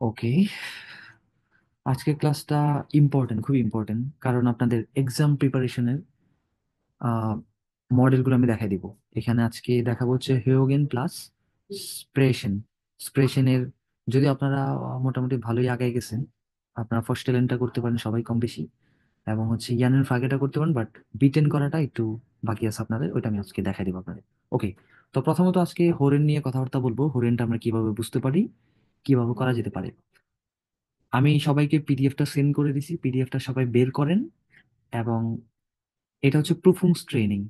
ওকে, আজকের ক্লাসটা ইম্পর্টেন্ট, খুবই ইম্পর্টেন্ট, কারণ আপনাদের এক্সাম প্রিপারেশনের মডেলগুলো আমি দেখাই দিব। এখানে আজকে দেখাবো হচ্ছে হিউগেন প্লাস স্প্রেশন। স্প্রেশনের যদি আপনারা মোটামুটি ভালোই আগায় গেছেন, আপনারা ফার্স্ট এলেনটা করতে পারেন সবাই কম বেশি, এবং হচ্ছে ইয়ানের ফ্রাগেটা করতে পারেন, বাট বিটেন করাটা একটু বাকি আছে আপনাদের, ওইটা আমি আজকে দেখাই দিব আপনাদের। ওকে, তো প্রথমত আজকে হোরেন নিয়ে কথাবার্তা বলবো। হোরেনটা আমরা কিভাবে বুঝতে পারি, কিভাবে করা যেতে পারে। আমি সবাইকে পিডিএফটা সেন্ড করে দিছি, পিডিএফটা সবাই বের করেন। এবং এটা হচ্ছে প্রুফুংস ট্রেনিং,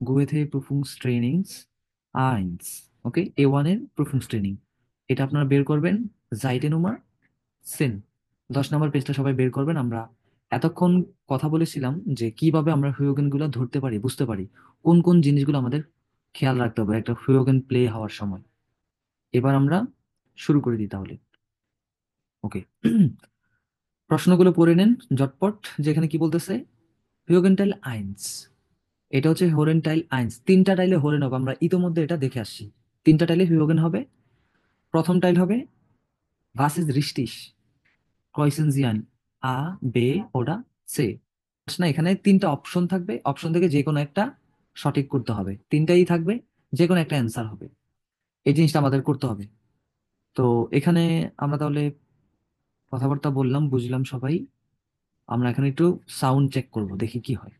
গোয়েথে প্রুফুংস ট্রেনিংস আইনস। ওকে, A1 এর প্রুফুংস ট্রেনিং, এটা আপনারা বের করবেন। জাইটে নুমার সেন 10 নম্বর পেজটা সবাই বের করবেন। আমরা এতক্ষণ কথা বলেছিলাম যে কিভাবে আমরা হিউগেন গুলা ধরতে পারি, বুঝতে পারি, কোন কোন জিনিসগুলো আমাদের খেয়াল রাখতে হবে একটা হিউগেন প্লে হওয়ার সময়। এবার আমরা শুরু করে দিই তাহলে। ওকে, প্রশ্নগুলো পড়ে নেন ঝটপট। যেখানে কি বলতেছে, হিউগেনটাইল আইনস, এটা হচ্ছে হোরেনটাইল আইনস। তিনটা টাইলে হোরেন হবে, আমরা ইতোমধ্যে এটা দেখে আসছি। তিনটা টাইলে হিউগেন হবে। প্রথম টাইল হবে ভাস ইজ রিস্টিস ক্রয়সেনজিয়ান আ বে ওডা সে। না, এখানে তিনটা অপশন থাকবে, অপশন থেকে যে কোনো একটা সঠিক করতে হবে, তিনটাই থাকবে, যে কোনো একটা অ্যান্সার হবে। এই জিনিসটা আমাদের করতে হবে। তো এখানে আমরা তাহলে কথাবার্তা বললাম, বুঝলাম সবাই। আমরা এখন একটু সাউন্ড চেক করব, দেখি কি হয়।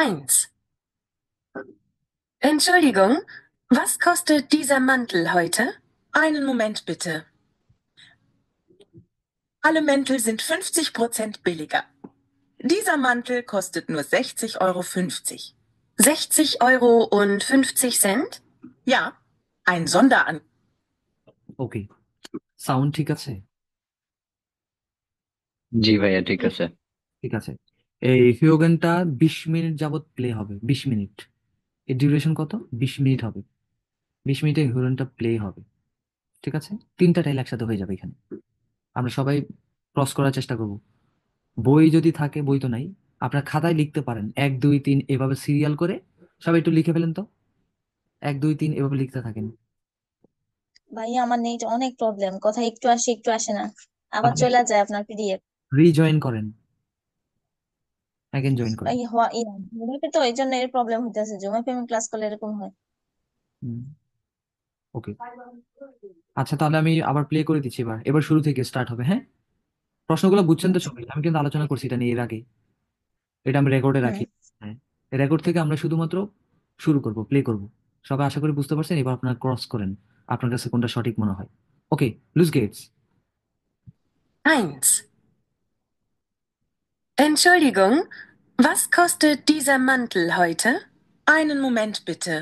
Eins. Entschuldigung, was kostet dieser Mantel heute? Einen Moment bitte. Alle Mäntel sind 50% billiger. Dieser Mantel kostet nur 60,50 Euro. 60,50 Euro? Ja, ein Sonderangebot. Okay, sound ঠিক আছে? জি ভাইয়া, ঠিক আছে। ঠিক আছে। এই হিউগেনটা 20 মিনিট যাবত প্লে হবে, 20 মিনিট। এর ডিউরেশন কত? 20 মিনিট হবে। 20 মিনিটে হিউগেনটা প্লে হবে। ঠিক আছে, তিনটা টাইল একসাথে হয়ে যাবে এখানে। আমরা সবাই ক্রস করার চেষ্টা করব। বই যদি থাকে, বই তো নাই, আপনার খাতায় লিখতে পারেন 1 2 3 এভাবে সিরিয়াল করে। সবাই একটু লিখে ফেলেন তো, 1 2 3 এভাবে লিখতে থাকেন। ভাইয়া আমার নেট অনেক প্রবলেম, কথা একটু আসে একটু আসে না, আবার আপনি চলে যায় আপনার পিডিএফ। রিজয়েন করেন, অ্যাগেন জয়েন করেন। জুমাপে তো এই জন্য এর প্রবলেম হইতেছে, জুমাপে আমি ক্লাস করলে এরকম হয়। ওকে, আচ্ছা তাহলে আমি আবার প্লে করে দিচ্ছি। এবার এবার শুরু থেকে স্টার্ট হবে, হ্যাঁ? প্রশ্নগুলো বুঝছেন তো আচ্ছা। সবাই? আমি কিন্তু আলোচনা করছি এটা নিয়ে এর আগে, এটা আমি রেকর্ডে হুম। রাখি। হ্যাঁ, রেকর্ড থেকে আমরা শুধুমাত্র শুরু করব, প্লে করব। সবাই আশা করি বুঝতে পারছেন। এবার আপনারা ক্রস করেন, আপনার কাছে কোনটা সঠিক মনে হয়। ওকে, loose Gates. 1. Entschuldigung, was kostet dieser Mantel heute? Einen Moment bitte.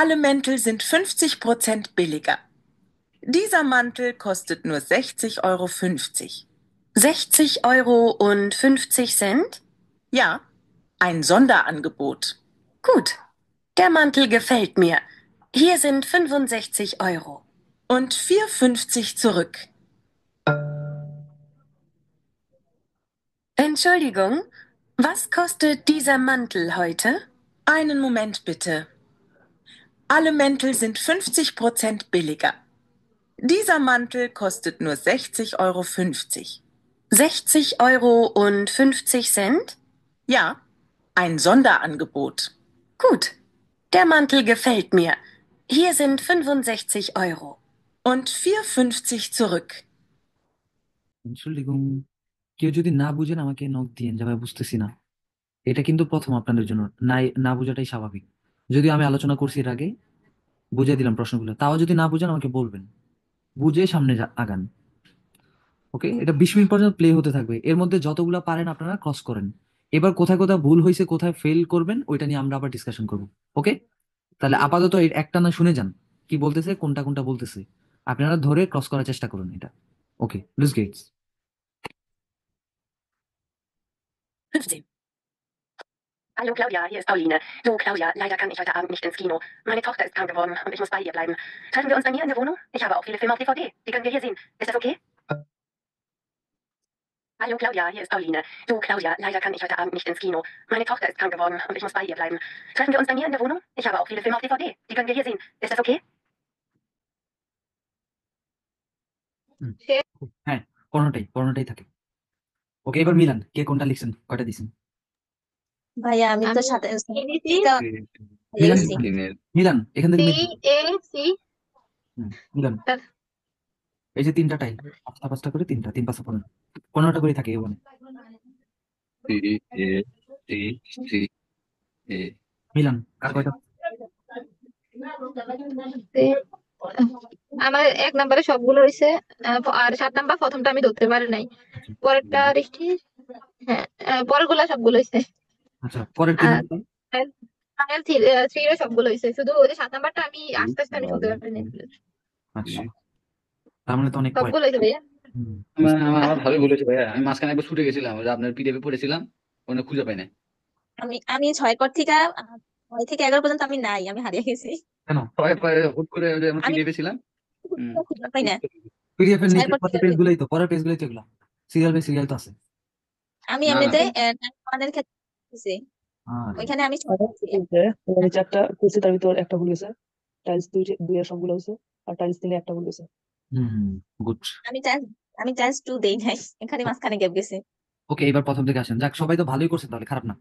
Alle Mäntel sind 50% billiger. Dieser Mantel kostet nur 60,50 Euro. 60,50 Euro? Ja, ein Sonderangebot. Gut, der Mantel gefällt mir. Hier sind 65 Euro. Und 4,50 zurück. Entschuldigung, was kostet dieser Mantel heute? Einen Moment bitte. Alle Mäntel sind 50% billiger. Dieser Mantel kostet nur 60,50 Euro. 60,50 Euro? Ja, ein Sonderangebot. Gut, der Mantel gefällt mir. Hier sind 65 Euro. Und 4,50 zurück. Entschuldigung, কেউ যদি না বুঝেন আমাকে knock দিয়েন, যাবে বুঝতেছি না। এটা কিন্তু প্রথম আপনাদের জন্য, নাই না বোঝাটাই স্বাভাবিক। যদি আমি আলোচনা করছি এর আগে, বুঝিয়ে দিলাম প্রশ্নগুলো, তাও যদি না বুঝেন আমাকে বলবেন, বুঝে সামনে আগান। ওকে, এটা 20 মিনিট পর্যন্ত প্লে হতে থাকবে। এর মধ্যে যতগুলো পারেন আপনারা ক্রস করেন। এবার কোথায় কোথায় ভুল হয়েছে, কোথায় ফেল করবেন, ওইটা নিয়ে আমরা আবার ডিসকাশন করবো। ওকে, তাহলে আপাতত এই একটা না শুনে যান কি বলতেছে, কোনটা কোনটা বলতেছে, আপনারা ধরে ক্রস করার চেষ্টা করুন এটা। ওকে, loose Gates. 15. Hallo Claudia, hier ist Pauline. Du Claudia, leider kann ich heute Abend nicht ins Kino. Meine Tochter ist krank geworden und ich muss bei ihr bleiben. Treffen wir uns bei mir in der Wohnung? Ich habe auch viele Filme auf DVD. Die können wir hier sehen. Ist das okay? Hallo Claudia, hier ist Pauline. Du Claudia, leider kann ich heute Abend nicht ins Kino. Meine Tochter ist krank geworden und ich muss bei ihr bleiben. Treffen wir uns bei mir in der Wohnung? Ich habe auch viele Filme auf DVD. Die können wir hier sehen. Ist das okay? হুম, হ্যাঁ, কোনোটাই কোনোটাই থাকে। ওকে, এবার Milan, কে কোনটা লিখছেন, কয়টা দিছেন? ভাইয়া আমি তো আমি সাথে এনেছি মিলান লিখছি। মিলান এখান থেকে C Milan. A C Milan, এই যে তিনটা টাইল, পাঁচটা পাঁচটা করে, তিনটা, তিন পাঁচটা 15, 15টা করে থাকে এখানে। C A C C A মিলান, কার কয়টা? আমার 1 নম্বরে সবগুলো হয়েছে, আর 7 নাম্বার প্রথমটা আমি ধরতে পারি নাই, পরেরটা দেখি। হ্যাঁ, পরেরগুলা সবগুলো হয়েছে। আচ্ছা, পরের তিন আর নাম্বার? ফাইনাল 3 এর সবগুলো হয়েছে, শুধু ওই যে 7 নাম্বারটা আমি আস্তে আস্তে আমি শুনতে পারি নাই। আচ্ছা, তার মানে তো অনেক পয়েন্ট। সবগুলো হয়েছে ভাইয়া। আমার ভালোই বলেছে ভাইয়া। আমি মাঝখানে একবার ছুটে গেছিলাম, ওই যে আপনার পিডিএফে পড়েছিলাম, ওখানে খুঁজে পাই না। আমি আমি 6 পর থেকে 6 থেকে 11 পর্যন্ত আমি নাই, আমি হারিয়ে গেছি। কেন? হুট করে ওই যে আমরা আমি পিডিএফে ছিলাম। খুঁজে পাই না। পিডিএফ এর 6 নিচে পর থেকে পরের পেজগুলোই তো, পরের পেজগুলোই তো এগুলো, সিরিয়াল বাই সিরিয়াল তো আছে। আমি না না এমনিতে ওয়ানের ক্ষেত্রে খুঁজছি। আরে, ওইখানে আমি 6 আর এই যে আমি চারটা করছি, তার ভিতর একটা ভুল গেছে। টাইলস দুই এর সবগুলো হয়েছে, আর টাইলস 3 একটা ভুল গেছে। গুড। আমি চান্স 2 দেই নাই, এখানে মাঝখানে গ্যাপ গেছে। ওকে, এবার প্রথম থেকে আসেন। যাক, সবাই তো ভালোই করছেন, তাহলে খারাপ না।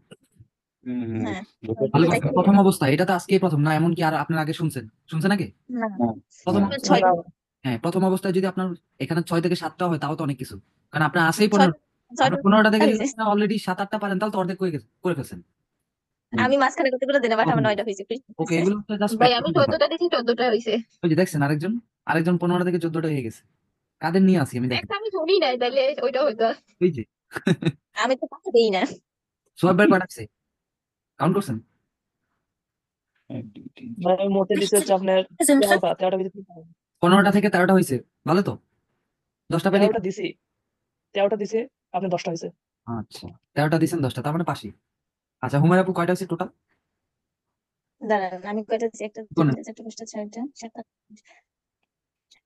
হ্যাঁ ভালো এটাই করছেন। তো। প্রথম অবস্থা, এটা তো আজকেই প্রথম না, এমন কি আর আপনার আগে শুনছেন শুনছেন আগে? না প্রথম আমি অবস্থায়, 6 হ্যাঁ, প্রথম অবস্থায় যদি আপনার এখানে 6 থেকে 7টা হয়, তাও তো অনেক কিছু। কারণ আপনার আসেই 6 15, আপনার 15টা থেকে যদি হয়েছে। অলরেডি 7-8টা পারেন, তাহলে তো অর্ধেক করে ফেলছেন। আমি মাঝখানে কতগুলো দিনে বাট আমার 9টা হয়েছে। ওকে, এগুলো হচ্ছে জাস্ট ভাই আমি প্র্যাকটিস ব্যাপার। 14টা দিয়েছি, 14টা হয়েছে। ওই যে দেখছেন, আরেকজন আরেকজন 15টা থেকে 14টা হয়ে গেছে। কাদের নিয়ে আসি আমি, দেখেন। একটা আমি শুনি নাই, তাইলে ওইটা হইতো। ওই যে আমি তো পাশে দেই না। সোয়াব ভাই কয়টা আছে, কাউন্ট করছেন? 1 2 3 মানে আমি মোটে দিচ্ছি হচ্ছে আপনার Sind 13টা ভিতরে 15টা থেকে 13টা হয়েছে, ভালো তো। 10টা পেলে 13টা দিছি, 13টা দিছে, আপনার 10টা হয়েছে। আচ্ছা, 13টা দিচ্ছেন, 10টা, তার মানে পাশে। আচ্ছা, হুমায়রা আপু কয়টা হয়েছে টোটাল? দাঁড়ান আমি কয়টা দিছি, একটা কোন? 3টা 4টা 5টা 6টা 7টা।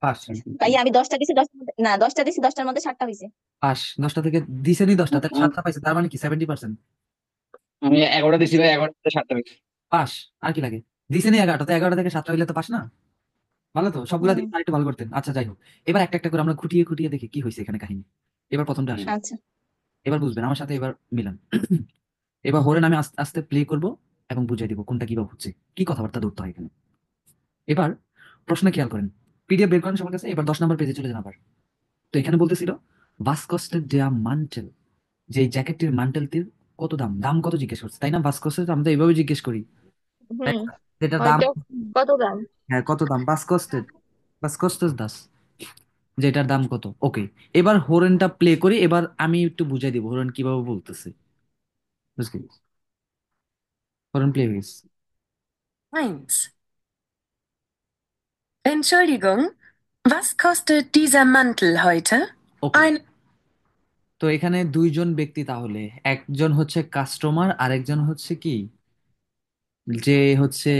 পাস। ভাই আমি 10টা দিছি, 10টার মধ্যে না, 10টা দিছি, 10টার মধ্যে 7টা হয়েছে। পাস, 10টা থেকে দিছেনই 10টা, তাহলে 7টা পাইছে, তার মানে কি 70%। আমি 11টা দিছি ভাই, 11টা 7টা হয়েছে। পাস, আর কি লাগে? দিছেনই 11টা, তো 11টা থেকে 7টা হইলে তো পাস না। ভালো তো, সবগুলা দিকে আরেকটু ভালো করতেন। আচ্ছা, যাই হোক, এবার একটা একটা করে আমরা খুঁটিয়ে খুঁটিয়ে দেখি কি হয়েছে এখানে কাহিনী। এবার প্রথমটা আসে, আচ্ছা এবার বুঝবেন আমার সাথে, এবার মিলান। এবার হরেন আমি আস্তে আস্তে প্লে করব এবং বুঝিয়ে দিব কোনটা কিভাবে হচ্ছে, কি কথাবার্তা ধরতে হয় এখানে। এবার প্রশ্ন খেয়াল করেন, পিডিএফ বের করেন সবার কাছে। এবার 10 নম্বর পেজে চলে যান আবার। তো এখানে বলতেছিল ভাস্কোসের দেয়া মান্টেল, যে এই জ্যাকেটটির মান্টেলটির কত দাম, দাম কত জিজ্ঞেস করছে, তাই না? ভাস্কোসের আমরা এইভাবে জিজ্ঞেস করি, তাই হুম, না? যেটার দাম, হয়তো কত দাম। হ্যাঁ, কত দাম, ভাস্কোসের, ভাস্কোসের দাস, যেটার দাম কত। ওকে, এবার হোরেনটা প্লে করি, এবার আমি একটু বুঝাই দিব হোরেন কিভাবে বলতেছে, বুঝলি? হোরেন প্লে হয়ে গেছে। 1. Entschuldigung, was kostet dieser Mantel heute? Okay, Ein তো এখানে দুইজন ব্যক্তি, তাহলে একজন হচ্ছে কাস্টমার, আরেকজন হচ্ছে কি, যে হচ্ছে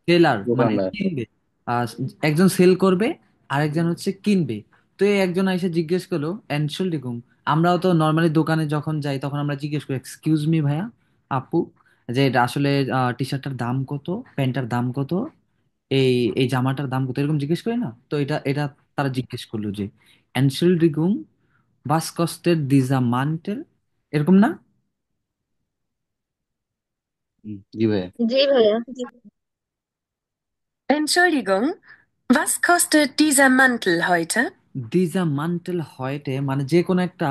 সেলার, মানে দোকানদার। কিনবে। আহ, একজন সেল করবে, আরেকজন হচ্ছে কিনবে। তো এই একজন এসে জিজ্ঞেস করলো এনশোল্ডিকুম। আমরাও তো নর্মালি দোকানে যখন যাই তখন আমরা জিজ্ঞেস করি, এক্সকিউজ মি ভাইয়া, আপু, যে এটা আসলে টি শার্টটার দাম কত, প্যান্টটার দাম কত, এই এই জামাটার দাম কত, এরকম জিজ্ঞেস করি না? তো এটা এটা তারা জিজ্ঞেস করলো যে এনশোল্ডিকুম বাস কস্টের দিজা মান্টেল, এরকম না? জি ভাইয়া। জি ভাইয়া। Entschuldigung, was kostet dieser Mantel heute? দিজা মান্টেল হয়টে মানে যে কোনো একটা,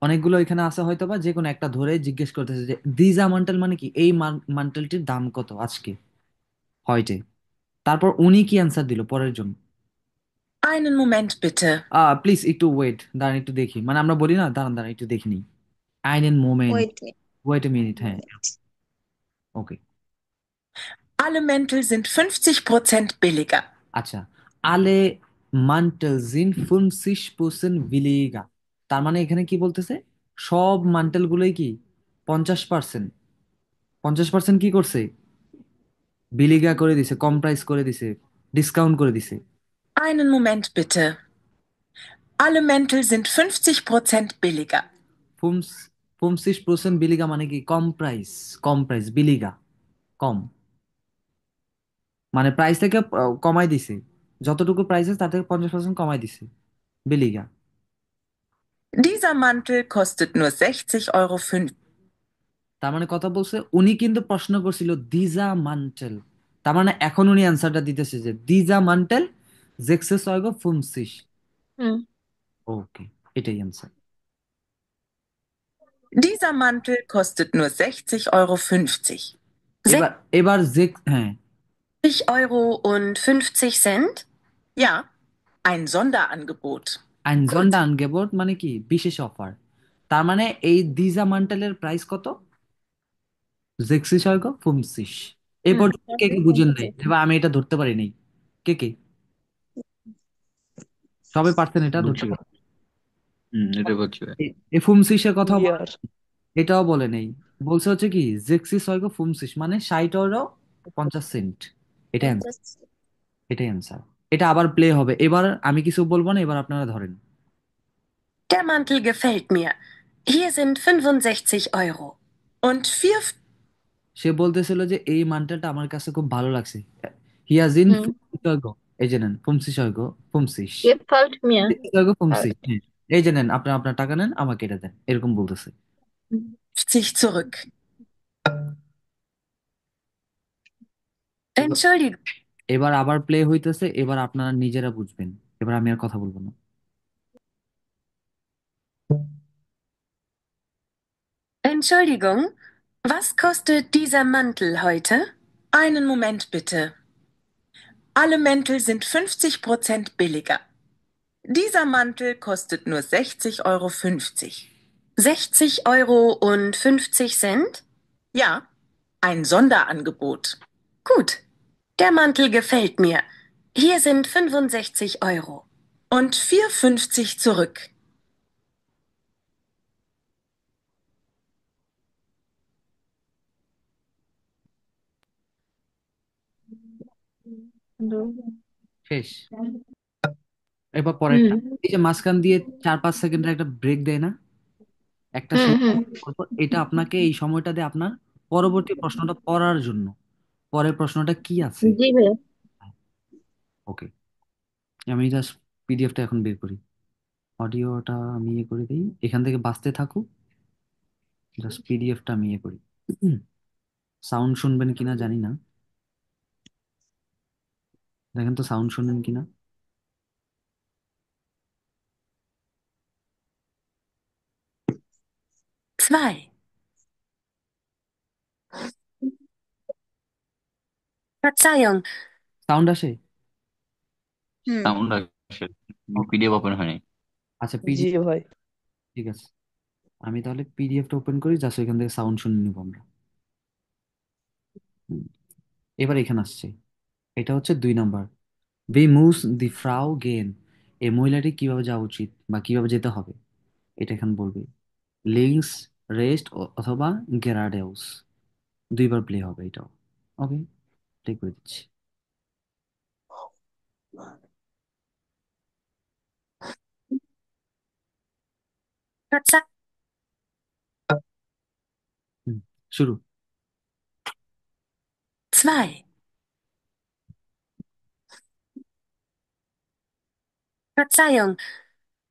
অনেকগুলো এখানে আছে হয়তো, বা যে কোনো একটা ধরে জিজ্ঞেস করতেছে যে দিজা মান্টেল মানে কি, এই মান্টেলটির দাম কত আজকে, হয়টে। তারপর উনি কি অ্যান্সার দিল পরের জন? Einen Moment bitte. প্লিজ একটু ওয়েট, দাঁড়ান একটু দেখি, মানে আমরা বলি না, দাঁড়ান দাঁড়ান একটু দেখি নি, আইনেন মোমেন্ট, ওয়েট ওয়েট এ মিনিট, হ্যাঁ, minute. Okay. Alle Mäntel sind 50% billiger. আচ্ছা, আলে মান্টেল জিন 50% বিলিগা, তার মানে এখানে কি বলতেছে, সব মান্টেল গুলোই কি 50%, 50% কি করছে, বিলিগা করে দিছে, কম প্রাইস করে দিছে, ডিসকাউন্ট করে দিছে। Einen Moment bitte. Alle Mäntel sind 50% billiger. ফুমস 50% বিলিগা মানে কি? কম প্রাইস বিলিগা, কম, মানে প্রাইস থেকে কমাই দিছে, যতটুকু প্রাইস আছে তার থেকে 50% কমাই দিছে, বিলিগা। Dieser Mantel kostet nur 60,50 Euro. তার মানে কথা বলছে, উনি কিন্তু প্রশ্ন করছিল দিজা মান্টেল, তার মানে এখন উনি অ্যান্সারটা দিতেছে যে দিজা মান্টেল জেক্সেস অয়গো ফুমসিস। হুম। ওকে, এটাই answer. Dieser Mantel kostet nur 60,50 Euro. এবার এবার হ্যাঁ, 60,50 Euro? Ja, ein Sonderangebot. আইন Gut. জন্ডা আনগেবোর্ড মানে কি? বিশেষ অফার। তার মানে এই দিজা মান্টেলের প্রাইস কত? জেক্সিস অয়গো ফুমসিস। এই হুম। পর্যন্ত কে কে বুঝেন নাই? এবার আমি এটা ধরতে পারি নাই, কে কে সবাই পারছেন এটা বুঝছি ধরতে? ভাই। এটা বুঝছি ভাই। এই ফুমসিসের কথা ক্লিয়ার। এটাও বলে নেই, বলছে হচ্ছে কি জেক্সিস অয়গো ফুমসিস মানে 60 ইউরো 50 সেন্ট। এটা answer, 50। এটাই অ্যান্সার। এটা আবার প্লে হবে, এবার আমি কিছু বলবো না, এবার আপনারা ধরেন। Der Mantel gefällt mir. Hier sind 65 Euro. Und vier. সে বলতেছিল যে এই মানটা আমার কাছে খুব ভালো লাগছে। হিয়াজিন হুম। ফুমসিসয়গো, এই যে নেন ফুমসিসয়গো ফুমসিস, gefällt mir ফুমসিসয়গো ফুমসিস, হ্যাঁ, এই যে নেন আপনার আপনার টাকা নেন, আমাকে এটা দেন, এরকম বলতেছে। 50 zurück. Entschuldigung. এবার আবার প্লে হইতেছে, এবার আপনারা নিজেরা বুঝবেন, এবার আমি আর কথা বলবো না। Entschuldigung, was kostet dieser Mantel heute? Einen Moment bitte. Alle Mäntel sind 50% billiger. Dieser Mantel kostet nur 60,50 Euro. 60,50 Euro? Ja, ein Sonderangebot. Gut, der Mantel gefällt mir. Hier sind 65 Euro. Und 4,50 zurück. শেষ। এবার পরেরটা, এই যে মাঝখান দিয়ে 4-5 সেকেন্ডের একটা break দেয় না, একটা হুম সময় হুম পর পর, এটা আপনাকে এই সময়টা দিয়ে আপনার পরবর্তী প্রশ্নটা পড়ার জন্য, পরের প্রশ্নটা কি আছে। জি ভাইয়া। ওকে, আমি জাস্ট পিডিএফটা এখন বের করি, অডিওটা আমি ইয়ে করে দিই, এখান থেকে বাঁচতে থাকুক, জাস্ট পিডিএফটা আমি ইয়ে করি। সাউন্ড শুনবেন কিনা জানি না, দেখেন তো সাউন্ড শুনবেন কিনা। 2. Verzeihung, সাউন্ড আসে? হুম। সাউন্ড আসে, ওকে, পিডিএফ ওপেন হয়নি। আচ্ছা জি পিডিএফ, ভাই। ঠিক আছে, আমি তাহলে পিডিএফটা ওপেন করি, জাস্ট এখান থেকে সাউন্ড শুনে নিব আমরা। হুম, এবার এখানে আসছে, এটা হচ্ছে 2 নাম্বার। ভি মুভস দি ফ্রাউ গেন, এই মহিলাটি কিভাবে যাওয়া উচিত বা কিভাবে যেতে হবে, এটা এখানে বলবে। লিঙ্কস, রেস্ট অথবা গেরাডেউস, 2বার প্লে হবে এটাও। ওকে, প্লে করে দিচ্ছি। Verzeihung. হুম, শুরু। 2. Verzeihung,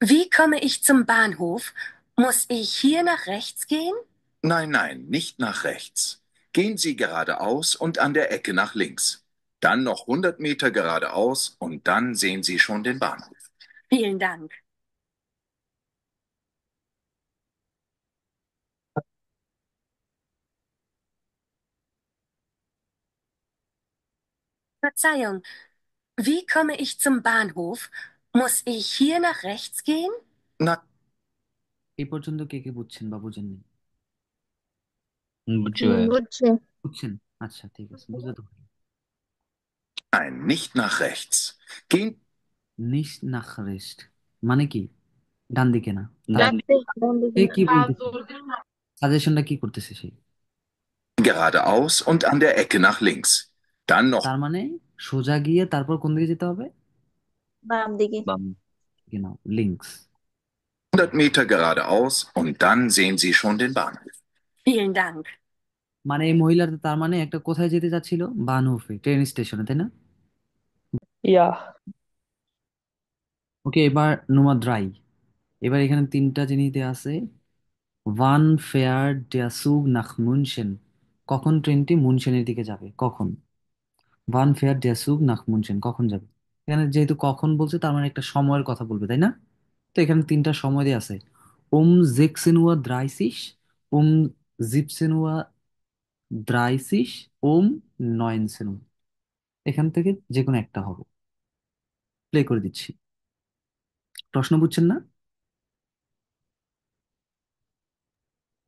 wie komme ich zum Bahnhof? Muss ich hier nach rechts gehen? Nein, nein, nicht nach rechts. Gehen Sie geradeaus und an der Ecke nach links. Dann noch 100 Meter geradeaus und dann sehen Sie schon den Bahnhof. Vielen Dank. Verzeihung, wie komme ich zum Bahnhof? Muss ich hier nach rechts gehen? Na, এই পর্যন্ত কে কে বুঝছেন বা বুঝেননি? বুঝছি ভাই। বুঝছি। বুঝছেন, আচ্ছা ঠিক আছে, বুঝলে তো ভালো। nein, nicht nach rechts. Gehen নিস নাখ রেস্ট মানে কি? ডান দিকে না, তার ডান রাখতে ডান সে দিকে। কি বলতেছে, সাজেশনটা কি করতেছে সে? Sie geradeaus und an der Ecke nach links. Dann noch তার মানে সোজা গিয়ে তারপর কোন দিকে যেতে হবে? বাম দিকে। বাম। Genau, links. 100 Meter geradeaus und dann sehen Sie schon den Bahnhof. Vielen Dank. মানে এই মহিলাটা তার মানে একটা কোথায় যেতে যাচ্ছিল, বানহোফে, ট্রেন স্টেশনে, তাই না? Ja, ওকে, এবার নোমা ড্রাই। এবার এখানে তিনটা জিনিস দেওয়া আছে। One fair der Zug nach München, কখন ট্রেনটি মুনশেনের দিকে যাবে, কখন? One fair der Zug nach München, কখন যাবে? এখানে যেহেতু কখন বলছে, তার মানে একটা সময়ের কথা বলবে, তাই না? তো এখানে তিনটা সময় দেওয়া আছে। 16:30 Uhr, 17:30 Uhr, 19 Uhr। এখান থেকে যে কোনো একটা হবে। প্লে করে দিচ্ছি। প্রশ্ন বুঝছেন না?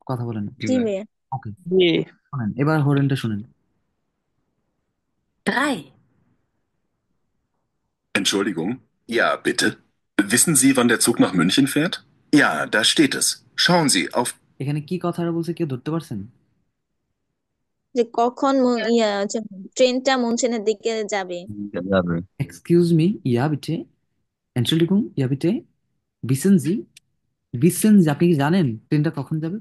কথা বলেন না। জি জি ভাই। ভাইয়া। ওকে, je. শোনেন এবার হরেনটা শুনেন। 3, Entschuldigung? Ja, bitte. Wissen Sie, wann der Zug nach München fährt? Ja, da steht es. Schauen Sie auf. এখানে কি কথাটা বলছে, কেউ ধরতে পারছেন? যে কখন ট্রেনটা মুনশনের দিকে যাবে। যাবে। এক্সকিউজ মি, ইয়া বিটে, এন্ট্রালিকুম, ইয়া বিটে, বিসেনজি, বিসেনজি, আপনি কি জানেন ট্রেনটা কখন যাবে,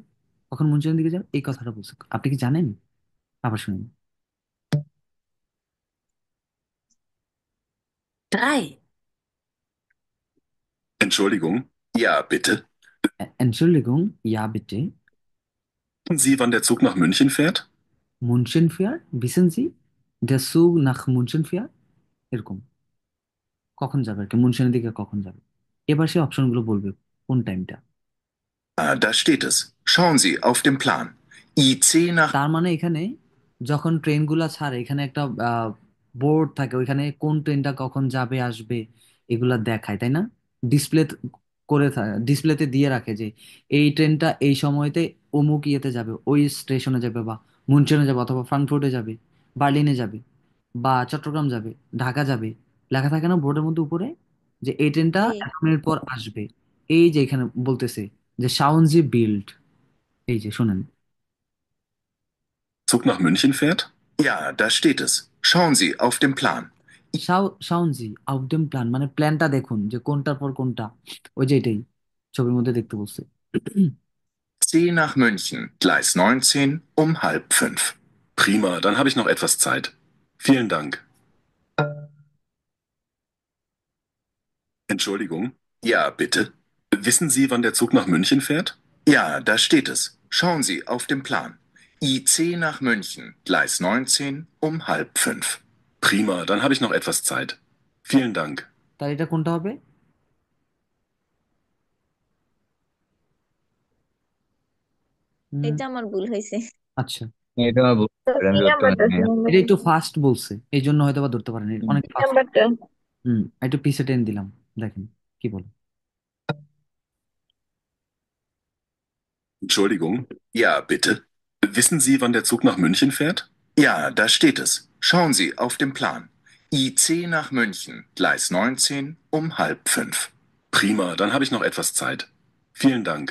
কখন মুনশনের দিকে যাবে? এই কথাটা বলছে, আপনি কি জানেন? আবার শুনুন। 3, Entschuldigung? Ja, bitte. এন্ট্রালিকুম, ইয়া বিটে, Wissen Sie, wann der Zug nach München fährt? মুনশেন ফেয়ার, বিসেনজি, দ্য সুগ নাখ মুনশেন ফেয়ার, এরকম কখন যাবে আর কি, মুনশেনের দিকে কখন যাবে। এবার সে অপশনগুলো বলবে কোন টাইমটা। Ah, da steht es. Schauen Sie auf dem Plan. IC nach. তার মানে এখানে যখন ট্রেনগুলা ছাড়ে, এখানে একটা বোর্ড থাকে, ওইখানে কোন ট্রেনটা কখন যাবে আসবে এগুলা দেখায়, তাই না? ডিসপ্লে করে, ডিসপ্লেতে দিয়ে রাখে যে এই ট্রেনটা এই সময়তে অমুক ইয়েতে যাবে, ওই স্টেশনে যাবে, বা মুনচেনে যাবে, অথবা ফ্রাঙ্কফুর্টে যাবে, বার্লিনে যাবে, বা চট্টগ্রাম যাবে, ঢাকা যাবে। লেখা থাকে না বোর্ডের মধ্যে উপরে, যে এই ট্রেনটা জি। এত মিনিট পর আসবে। এই যে এখানে বলতেছে যে সাউন্ডজি বিল্ড, এই যে শোনেন। Zug nach München fährt? Ja, da steht es. Schauen Sie auf dem Plan. শাওনজি আউটডেম প্ল্যান, মানে প্ল্যানটা দেখুন যে কোনটার পর কোনটা, ওই যে এটাই ছবির মধ্যে দেখতে বলছে। C nach München, Gleis 19 um 4:30. Prima, dann habe ich noch etwas Zeit. Vielen Dank. Entschuldigung? Ja, bitte. Wissen Sie, wann der Zug nach München fährt? Ja, da steht es. Schauen Sie auf dem Plan. IC nach München, Gleis 19 um 4:30. Prima, dann habe ich noch etwas Zeit. Vielen Dank. তার এটা কোনটা হবে? হুম, এটা আমার ভুল হয়েছে। আচ্ছা, এটা আমার ভুল, তো আমি কি ধরতে নাম্বারটা পারিনি। এটা একটু ফাস্ট বলছে, এই জন্য হয়তো বা ধরতে পারেনি, হুম। অনেক কি ফাস্ট। নাম্বারটা? একটু পিছে টেন দিলাম, দেখেন কি বলে। Entschuldigung? Ja, bitte. Wissen Sie, wann der Zug nach München fährt? Ja, da steht es. Schauen Sie auf dem Plan. IC nach München, Gleis 19 um 4:30. Prima, dann habe ich noch etwas Zeit. Vielen Dank.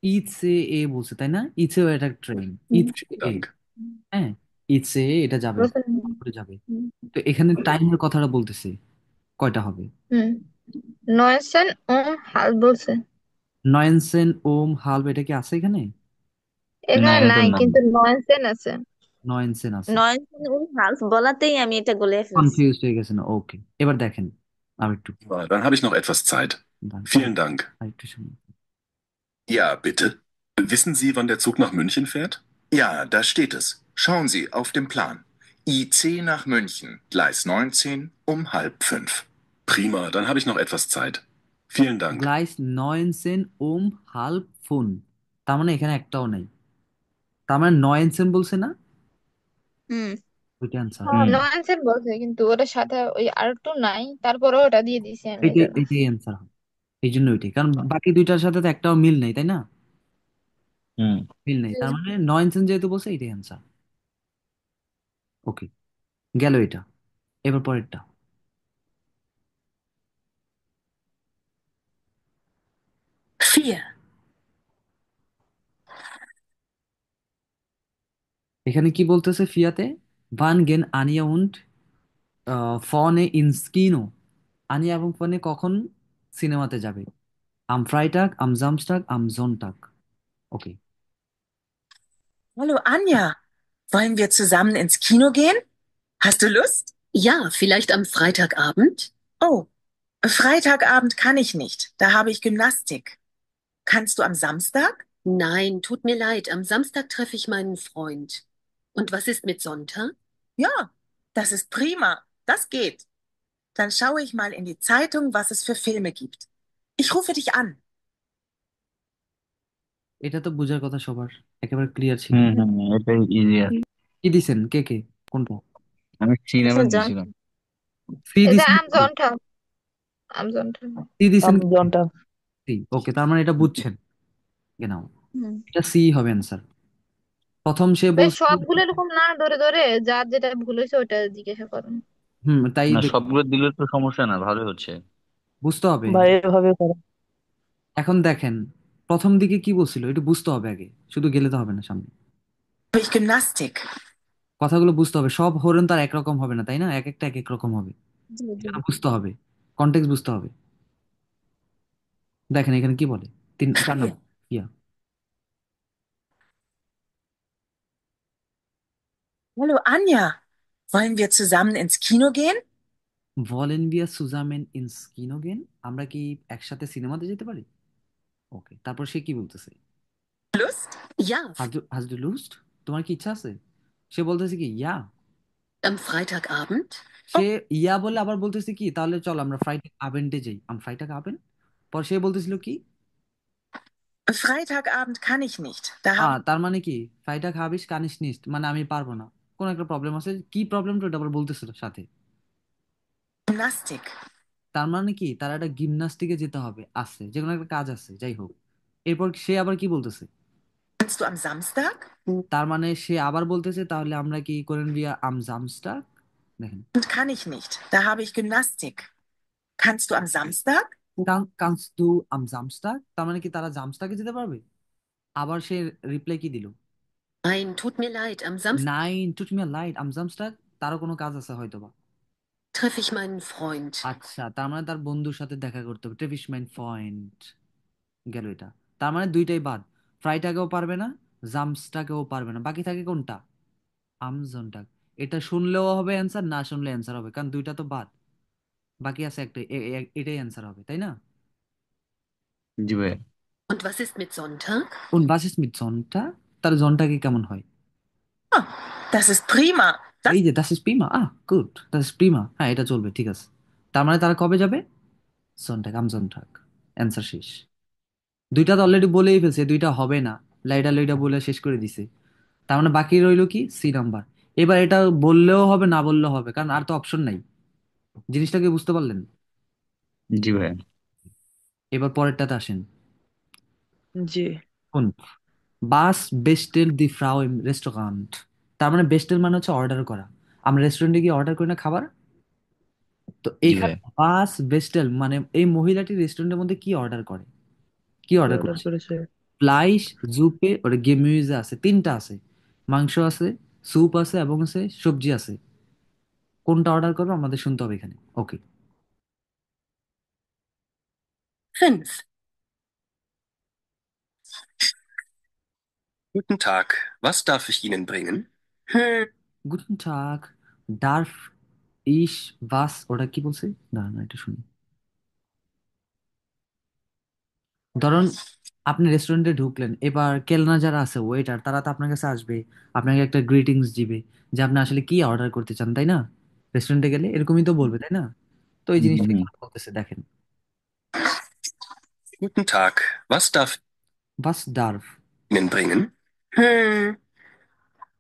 ইচ্ছে এ বলছে, তাই না? ইচ্ছেও এটা train, ইচ্ছে Vielen এ, Dank. হ্যাঁ, ইচ্ছে এটা যাবে, বলছেন। করে যাবে। তো এখানে টাইমের কথাটা বলতেছে, কয়টা হবে? হুম, 19 ও হাল বলছে। নয়েনসেন ওম হালব, এটা কি আছে এখানে? না, এখানে এটা তো নাই, না। কিন্তু 19 আছে। নয়েনসেন আছে। 9 বলাতেই আমি এটা গুলিয়ে ফেলছি। কনফিউজ হয়ে গেছে না? ওকে, এবার দেখেন আর একটু, Prima, dann habe ich noch etwas Zeit. দাঁড়ান, Vielen Dank. আর একটু শুনুন। Ja, bitte. Wissen Sie, wann der Zug nach München fährt? Ja, da steht es. Schauen Sie auf dem Plan. IC nach München, Gleis 19 um 4:30. Prima, dann habe ich noch etwas Zeit. Vielen Dank. গ্লাইস 19 ওম হাল্প phone, তার মানে এখানে একটাও নেই, তার মানে 19 বলছে না, হুম। ওইটা অ্যান্সার। হ্যাঁ, হুম। 19 বলছে, কিন্তু ওটার সাথে ওই আর টু নাই, তারপরে ওটা দিয়ে দিছি আমি এটাই এজন্য। এটাই অ্যান্সার হবে, এই জন্য ওইটাই, কারণ বাকি দুইটার সাথে তো একটাও মিল নেই, তাই না? হুম। মিল নেই, তার মানে 19 যেহেতু বলছে, এটাই অ্যান্সার। ওকে, গেল এটা। এবার পরেরটা। vier, এখানে কি বলতেছে ফিয়াতে? ভান গেন আনিয়া উন্ড ফনে ইনস্কিনো, আনিয়া এবং ফানি কখন সিনেমাতে যাবে? আম ফ্রাইটাগ, আম জামস্টাগ, আম জোনটাগ। ওকে। Hallo Anja, wollen wir zusammen ins Kino gehen? Hast du Lust? Ja, vielleicht am Freitagabend? Oh, Freitagabend kann ich nicht. Da habe ich Gymnastik. Kannst du am Samstag? Nein, tut mir leid, am Samstag treffe ich meinen Freund. Und was ist mit Sonntag? Ja, das ist prima. Das geht. Dann schaue ich mal in die Zeitung, was es für Filme gibt. Ich rufe dich an. এটা তো বোঝার কথা সবার, একেবারে clear ছিল। হুম হুম, এটাই easy আছে। কি দিছেন, কে কে, কোনটা? আমি সিনেমা কিসের জন? দিয়েছিলাম। সি এটা দিছেন? আমজনটা, আমজনটা। সি দিছেন? আমজনটা। সি। ওকে, তার মানে এটা বুঝছেন। গেনাও, হুম। এটা সি হবে অ্যান্সার। প্রথম সে ভাই বলছে, সবগুলো এরকম না ধরে ধরে যার যেটা ভুল হয়েছে ওটা জিজ্ঞাসা করুন। তাই না, সবগুলো দিলে তো সমস্যা না, ভালোই হচ্ছে। বুঝতে হবে। ভাই এভাবে করো। এখন দেখেন, প্রথম দিকে কি বলছিল এটা বুঝতে হবে আগে, শুধু গেলে তো হবে না সামনে। Habe ich Gymnastik. কথাগুলো বুঝতে হবে, সব হরেন তার একরকম হবে না, তাই না? এক একটা এক এক রকম হবে, জি জি। এটা বুঝতে হবে, কনটেক্সট বুঝতে হবে। দেখেন এখানে কি বলে, 4 নম্বর। ইয়া, Hallo Anja, wollen wir zusammen ins Kino gehen? ভলেন বিয়া সুজামেন ইনস কিনোগেন, আমরা কি একসাথে সিনেমাতে যেতে পারি? ওকে, তারপর সে কি বলতেছে? Lust? Ja, হাজ ডু লুস্ট, তোমার কি ইচ্ছা আছে? সে বলতেছে কি ইয়া। am Freitagabend? সে ইয়া বলে আবার বলতেছে কি, তাহলে চল আমরা ফ্রাইডে আবেন্ডে যাই, আম ফ্রাইটাগ আবেন। পর সে বলতেছিল কি, Freitagabend kann ich nicht. Da habe তার মানে কি, ফ্রাইটাগ হাবিস কানিস নিস্ট, মানে আমি পারবো না, কোন একটা প্রবলেম আছে। কি প্রবলেমটা ওটা আবার বলতেছিল সাথে। ich Gymnastik. তার মানে কি, তার একটা জিমনাস্টিকে যেতে হবে, আছে যে কোনো একটা কাজ আছে, যাই হোক। এরপর সে আবার কি বলতেছে, Kannst du am Samstag? তার মানে সে আবার বলতেছে তাহলে আমরা কি করেন বিয়া আম জামস্টাগ। দেখেন, Und kann ich nicht. Da habe ich Gymnastik. Kannst du am Samstag? কানস্ট দু আম জামস্টাগ, তার মানে কি তারা জামস্টাগে যেতে পারবে? আবার সে রিপ্লাই কি দিল, Nein, tut mir leid, am Samstag নাইন টুট মি লাইট আম জামস্টাগ, তারও কোনো কাজ আছে হয়তোবা। treffe ich meinen Freund. আচ্ছা, তার মানে তার বন্ধুর সাথে দেখা করতে হবে, ট্রেভিসম্যান পয়েন্ট গেল এটা। তার মানে দুইটাই বাদ, ফ্রাইটাকেও পারবে না, জামসটাকেও পারবে না, বাকি থাকে কোনটা, আমজনটাক। এটা শুনলেও হবে অ্যান্সার, না শুনলে অ্যান্সার হবে, কারণ দুইটা তো বাদ, বাকি আছে একটা, এটাই অ্যান্সার হবে, তাই না? জি ভাই। Und was ist mit Sonntag? কোন বাসিস মিট জনটা, তার জনটাকে কেমন হয়? Ah, das ist prima. Das এই যে Das is Prima, good, Das is Prima, হ্যাঁ এটা চলবে, ঠিক আছে। তার মানে তারা কবে যাবে? জনটাক, আমজনটাক, অ্যান্সার শেষ। দুইটা তো অলরেডি বলেই ফেলছে, দুইটা হবে না, লাইডা লইডা বলে শেষ করে দিছে। তার মানে বাকি রইলো কি, সি নাম্বার। এবার এটা বললেও হবে, না বললেও হবে, কারণ আর তো অপশন নাই। জিনিসটাকে বুঝতে পারলেন? জি ভাই। এবার পরেরটাতে আসেন। জি। কোন, বাস বেস্টেল দি ফ্রাউ ইম রেস্টুরেন্ট, তার মানে বেস্টেল মানে হচ্ছে অর্ডার করা। আমরা রেস্টুরেন্টে গিয়ে অর্ডার করি না খাবার? তো জি এইখানে ভাই। বাস বেস্টেল মানে এই মহিলাটি রেস্টুরেন্টের মধ্যে কি অর্ডার করে, কি কি অর্ডার অর্ডার করছে? করেছে? ফ্লাইশ, জুপে, ওটা গেমিউজে আছে, তিনটা আছে, মাংস আছে, স্যুপ আছে এবং আছে সবজি আছে। কোনটা অর্ডার করবো আমাদের শুনতে হবে এখানে। Okay, 5. Guten Tag, was darf ich Ihnen bringen? গুডেন টাগ, ডার্ফ ইস বাস, ওটা কি বলছে, দাঁড়ান না এটা শুনি। ধরুন আপনি রেস্টুরেন্টে ঢুকলেন, এবার কেলনা যারা আছে, ওয়েটার, তারা তো আপনার কাছে আসবে, আপনাকে একটা গ্রিটিংস দিবে যে আপনি আসলে কি অর্ডার করতে চান, তাই না? রেস্টুরেন্টে গেলে এরকমই তো বলবে, তাই না? তো এই জিনিসটা হুম। এখানে বলতেছে, দেখেন, Guten Tag, was darf bus dwarf. ich Ihnen bringen?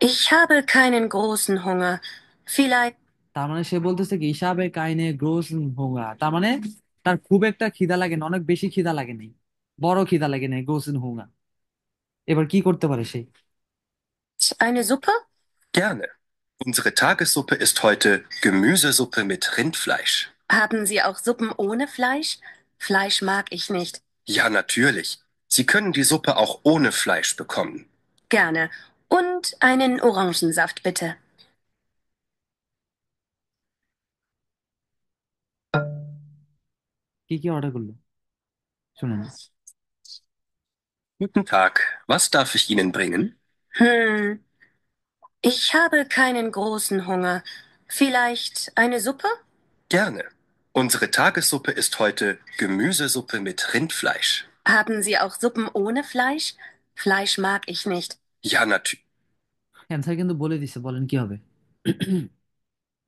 Ich habe keinen großen Hunger. Vielleicht. তার মানে সে বলতেছে কি, হিসাবে কাইনে গ্রোস হোঙ্গা, তার মানে তার খুব একটা খিদা লাগে না, অনেক বেশি খিদা লাগে নাই, বড় খিদা লাগে নাই, গ্রোস হোঙ্গা। এবার কি করতে পারে সে? Eine Suppe? Gerne. Unsere Tagessuppe ist heute Gemüsesuppe mit Rindfleisch. Haben Sie auch Suppen ohne Fleisch? Fleisch mag ich nicht. Ja, natürlich. Sie können die Suppe auch ohne Fleisch bekommen. Gerne. Und einen Orangensaft, bitte. কি কি order করলো শুনেন। Guten Tag, was darf ich Ihnen bringen? Ich habe keinen großen Hunger. Vielleicht eine Suppe? Gerne. Unsere Tagessuppe ist heute Gemüsesuppe mit Rindfleisch. Haben Sie auch Suppen ohne Fleisch? Fleisch mag ich nicht. Ja, natürlich. Answer কিন্তু বলে দিছে, বলেন কি হবে?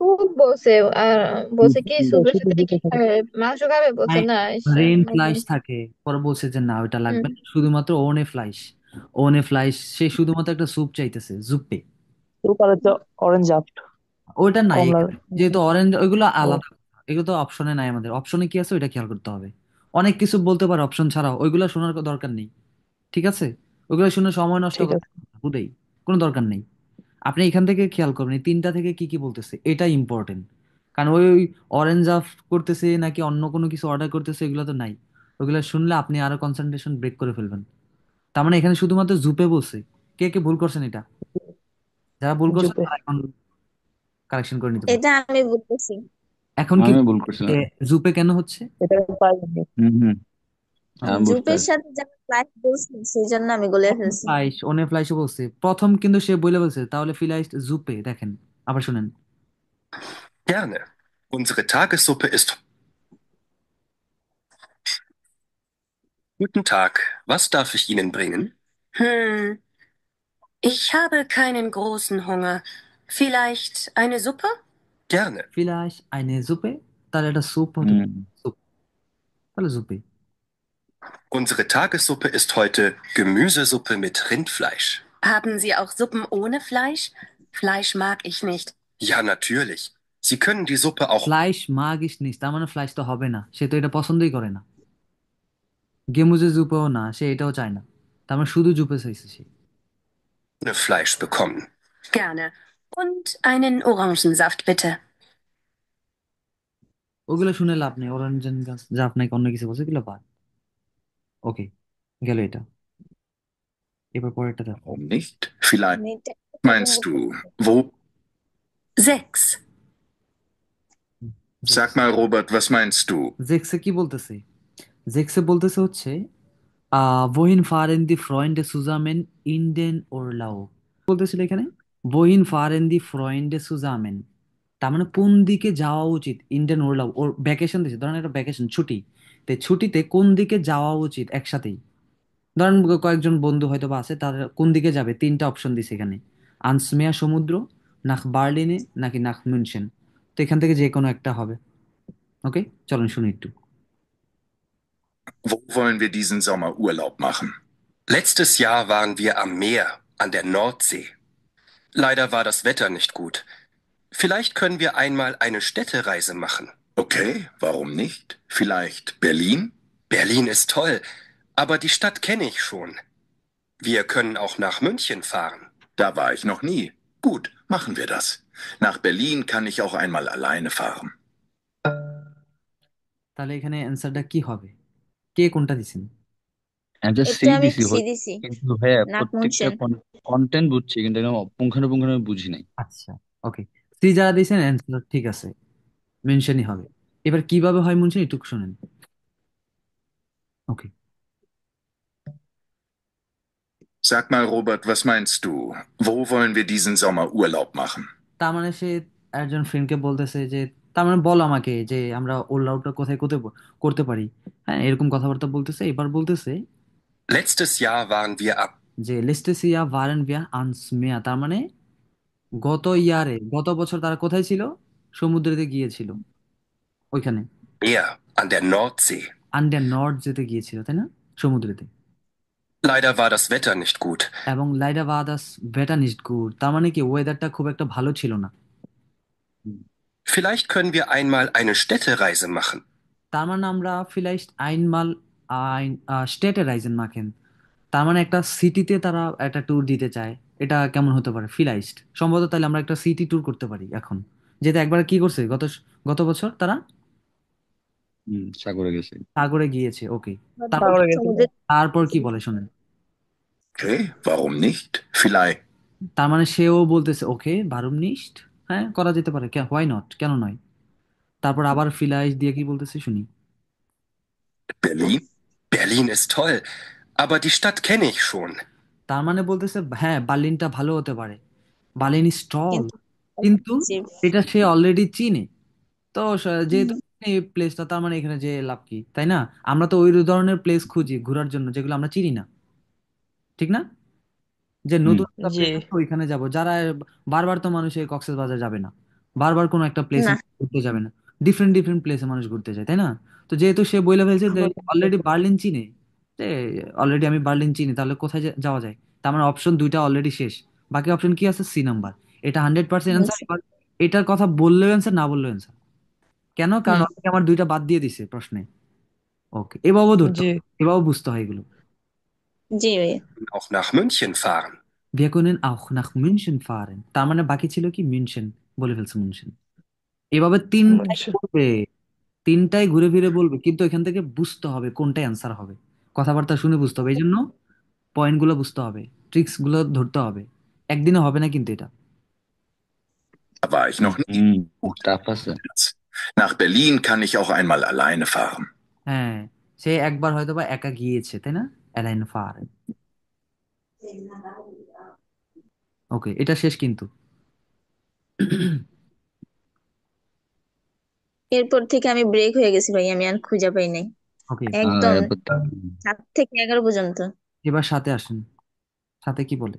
Soup বলছে, আর বলছে কি কিন্তু স্যুপের শুধু সাথে দুটো কি থাকে। খাবে, মাংস খাবে বলছে না। রেন ফ্লাইশ থাকে, পরে বলছে যে না ওইটা লাগবে হুম। না, শুধুমাত্র ওনে ফ্লাইশ। ওনে ফ্লাইশ, সে শুধুমাত্র একটা স্যুপ চাইতেছে, জুপে। স্যুপ আর হচ্ছে অরেঞ্জ আপ, ওইটা নাই কমলা। এখানে, যেহেতু অরেঞ্জ ওইগুলো ও আলাদা। এগুলো তো অপশনে নাই, আমাদের অপশনে কি আছে ওইটা খেয়াল করতে হবে। অনেক কিছু বলতে পারে অপশন ছাড়াও, ওইগুলো শোনার দরকার নেই। ঠিক আছে, ওইগুলো শুনে সময় নষ্ট ঠিক করার আছে। হুদেই কোনো দরকার নেই। আপনি এখান থেকে খেয়াল করবেন এই তিনটা থেকে কি কি বলতেছে, এটা ইম্পর্টেন্ট। কারণ ওই অরেঞ্জ অফ করতেছে নাকি অন্য কোনো কিছু অর্ডার করতেছে এগুলো তো নাই। ওইগুলো শুনলে আপনি আরো কনসেন্ট্রেশন ব্রেক করে ফেলবেন। তার মানে এখানে শুধুমাত্র জুপে বলছে। কে কে ভুল করছেন এটা? যারা ভুল করছেন জুপে। তারা এখন কারেকশন করে নিতে পারেন। এটা আমি বলতেছি। এখন কি আমি ভুল করছিলাম। জুপে কেন হচ্ছে? এটা পাইনি। হুম হুম, আমি বুঝতে জুপের পারছি। সাথে যারা ফ্লাইট বলছি সেই জন্য আমি গলে ফেলছি। ফ্লাইশ, ওনে ফ্লাইশও বলছে প্রথম, কিন্তু সে বলে বলছে, তাহলে ফ্লাইশ জুপে দেখেন। আবার শুনেন। Gerne. Unsere Tagessuppe ist. Guten Tag, was darf ich Ihnen bringen? Hm, ich habe keinen großen Hunger. Vielleicht eine Suppe? Gerne. ফ্লাইশ আইনে জুপে, তাহলে এটা স্যুপ হতে হুম, পারে। স্যুপ, তাহলে জুপে। Unsere Tagessuppe ist heute Gemüsesuppe mit Rindfleisch. Haben Sie auch Suppen ohne Fleisch? Fleisch mag ich nicht. Ja, natürlich. Sie können die Suppe auch ফ্লাইশ magisch nicht, তার মানে ফ্লাইশ তো হবে না, সে তো এটা পছন্দই করে না। গেমুজে জুপেও না, সে এটাও চায় না। তার মানে শুধু জুপে চাইছে সে। ohne Fleisch bekommen. Gerne. Und einen Orangensaft bitte. ওগুলো শুনে লাভ নেই, অরেঞ্জন গাছ যা আপনাকে অন্য কিছু বলছে এগুলো বাদ। ওকে, গেল এটা। এবার পরেরটা দেখো। Warum nicht? Vielleicht আমি এটা meinst du, wo? 6. Sag mal, Robert, was meinst du? জেক্সে কি বলতেছে? জেক্সে বলতেছে হচ্ছে wohin fahren die Freunde zusammen in den Urlaub? বলতেছিল এখানে wohin fahren die Freunde zusammen, তার মানে কোন দিকে যাওয়া উচিত ইন্ডিয়ান ওরলাভ, ওর ভ্যাকেশন দিছে, ধরেন একটা ভ্যাকেশন ছুটি, তো ছুটিতে কোন দিকে যাওয়া উচিত একসাথেই। ধরেন কয়েকজন বন্ধু হয়তো বা আছে, তারা কোন দিকে যাবে তিনটা অপশন দিছে এখানে। আনসমেয়া সমুদ্র, নাক বার্লিনে, নাকি নাক মিউনশেন। তো এখান থেকে যে কোনো একটা হবে। ওকে, চলুন শুনি একটু। Wo wollen wir diesen Sommer Urlaub machen? Letztes Jahr waren wir am Meer, an der Nordsee. Leider war das Wetter nicht gut. Vielleicht können wir einmal eine Städtereise machen. Okay, warum nicht? Vielleicht Berlin? Berlin ist toll, aber die Stadt kenne ich schon. Wir können auch nach München fahren. Da war ich noch nie. Gut, machen wir das. Nach Berlin kann ich auch einmal alleine fahren. তাহলে এখানে অ্যান্সারটা কি হবে? কে কোনটা দিছেন? Answer C এটা আমি দিছি সি দিছি। কিন্তু ভাইয়া নাক প্রত্যেকটা মুনশেন। কন্টেন্ট বুঝছি কিন্তু একদম পুঙ্খানুপুঙ্খানু বুঝি নাই। আচ্ছা, ওকে, সি যারা দিয়েছেন অ্যান্সার ঠিক আছে, মেনশনই হবে। এবার কিভাবে হয় মেনশন একটু শুনেন। ওকে, Sag mal, Robert, was meinst du? Wo wollen wir diesen Sommer Urlaub machen? তার মানে সে একজন ফ্রেন্ডকে বলতেছে যে, তার মানে বল আমাকে যে আমরা ওল্ড কোথায় কোথায় করতে পারি। হ্যাঁ, এরকম কথাবার্তা বলতেছে। এবার বলতেছে Letztes Jahr waren wir am যে letztes Jahr waren wir ans Meer, তার মানে গত ইয়ারে, গত বছর তারা কোথায় ছিল? সমুদ্রেতে গিয়েছিল, ওইখানে। Meer, an der Nordsee. আন দ্য নর্থ যেতে গিয়েছিল, তাই না? সমুদ্রেতে। Leider war das Wetter nicht gut. এবং লাইডা বাদাস ভেটা নিস্ট গুড, তার মানে কি ওয়েদারটা খুব একটা ভালো ছিল না। Vielleicht können wir einmal eine Städtereise machen. তার মানে আমরা ফিলাইস্ট আইনমাল আইন স্টেটে রাইজেন মাখেন, তার মানে একটা সিটিতে তারা একটা ট্যুর দিতে চায়। এটা কেমন হতে পারে? ফিলাইস্ট সম্ভবত, তাহলে আমরা একটা সিটি ট্যুর করতে পারি এখন, যেটা একবার কি করছে গত গত বছর তারা সাগরে গেছে। সাগরে গিয়েছে। ওকে, তারপর সাগরে গেছে। সমুদ্রে। তারপর কি বলে শোনেন। Okay, warum nicht? Vielleicht. তার মানে সেও বলতেছে ওকে ভারুম নিস্ট, হ্যাঁ করা যেতে পারে, হোয়াই নট, কেন নয়। তারপর আবার ফিলাইস্ট দিয়ে কি বলতেছে শুনি। Berlin? Berlin ist toll, aber die Stadt kenne ich schon. তার মানে বলতেছে হ্যাঁ বার্লিনটা ভালো হতে পারে, বার্লিন ইজ টল, কিন্তু কিন্তু যে এটা সে অলরেডি চিনে। তো যেহেতু হুম, এই প্লেসটা, তার মানে এখানে যে লাভ কি, তাই না? আমরা তো ওই ধরনের প্লেস খুঁজি ঘোরার জন্য যেগুলো আমরা চিনি না, ঠিক না? যে হুম। নতুন একটা জি প্লেস আছে ওইখানে যাব, যারা বারবার তো মানুষ এই কক্সবাজার যাবে না, বারবার কোনো একটা প্লেসে না ঘুরতে যাবে না, ডিফারেন্ট ডিফারেন্ট প্লেসে মানুষ ঘুরতে যায়, তাই না? তো যেহেতু সে বইলা ফেলছে অলরেডি বার্লিন চিনে, যে অলরেডি আমি বার্লিন চিনি, তাহলে কোথায় যাওয়া যায়? তার মানে অপশন দুইটা অলরেডি শেষ, বাকি অপশন কি আছে? C number. এটা 100% অ্যান্সার। বুঝছি। এবার এটার কথা বললেও অ্যান্সার, না বললেও অ্যান্সার। কেন? কারণ হুম, already আমার দুইটা বাদ দিয়ে দিছে প্রশ্নে। ওকে, এভাবেও ধরতে জি হবে, এভাবেও বুঝতে হয় এগুলো। জি ভাইয়া। Auch nach München fahren. Wir können auch nach München fahren, তার মানে বাকি ছিল কি? মিনশন। বলে ফেলছে মিনশন। এভাবে তিনটাই মনসে বলবে, তিনটাই ঘুরে ফিরে বলবে, কিন্তু এখান থেকে বুঝতে হবে কোনটা অ্যান্সার হবে। কথাবার্তা শুনে বুঝতে হবে, এই জন্য পয়েন্ট গুলো বুঝতে হবে, ট্রিক্স গুলো ধরতে হবে। একদিনে হবে না কিন্তু এটা। Da war ich noch nie. Gut. Tough আছে। Nach Berlin kann ich auch einmal alleine fahren. হ্যাঁ, সে একবার হয়তো বা একা গিয়েছে, তাই না? অ্যালাইন ফারেন। ওকে, এটা শেষ কিন্তু। এরপর থেকে আমি ব্রেক হয়ে গেছি ভাই, আমি আর খুঁজে পাই নাই ওকে, একদম এরপর 7 থেকে 11 পর্যন্ত। এবার সাথে আসেন। সাথে কি বলে?